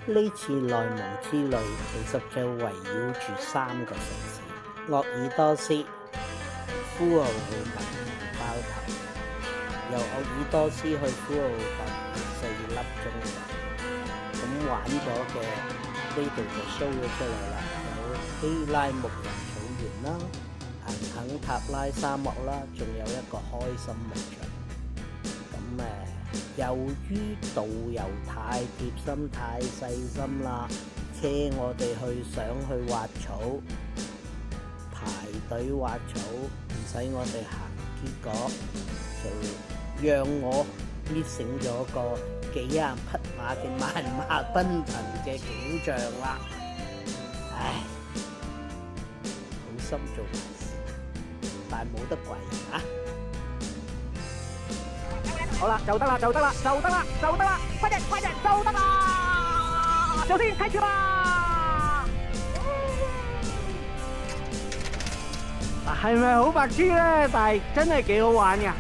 呢次內蒙之旅其實就圍繞住3個城市：鄂爾多斯、呼和浩特同包頭。由鄂爾多斯去呼和浩特4粒鐘嘅，咁玩咗嘅呢度就 show 咗出嚟啦，有希拉牧人草原啦、肯塔拉沙漠啦，仲有一個開心牧場。由於導遊太貼心太細心啦，車我哋想去滑草，排隊滑草唔使我哋行，結果就讓我 missing 咗個幾廿匹馬嘅萬馬奔騰嘅景象啦。唉，好心做壞事，但冇得怪人啊！好啦，就得啦，快點，就得啦！小心，開車啦！係咪好白痴咧？但係真係幾好玩㗎。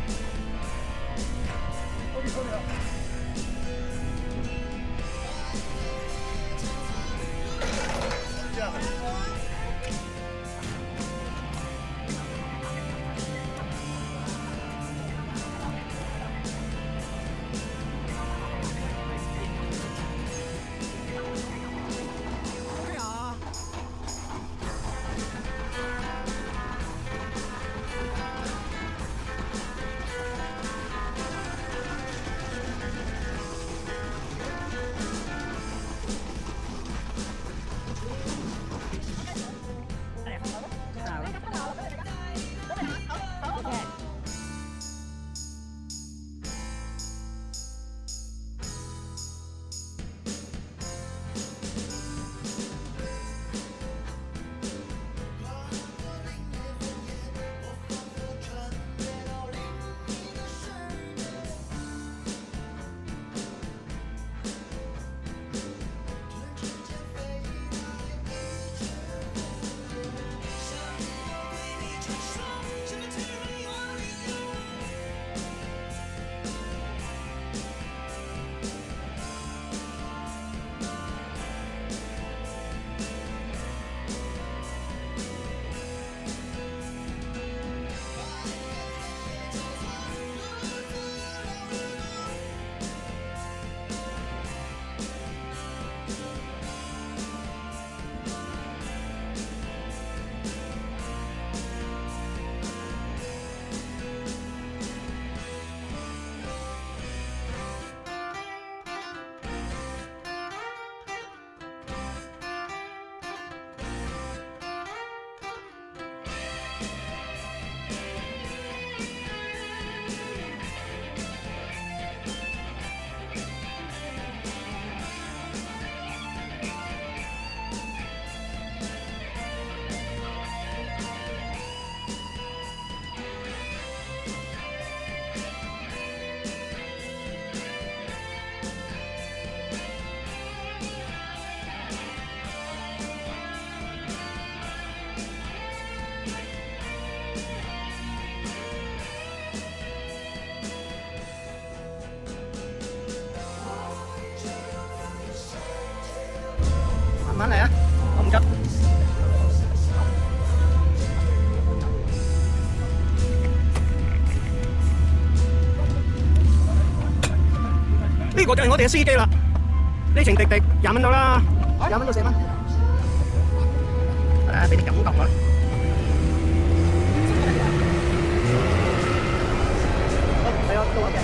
慢慢嚟啊，我唔急。呢個就係我哋嘅司機啦，呢程滴滴20蚊到啦，20蚊到4蚊。俾啲感覺啊！係啊，到我嘅。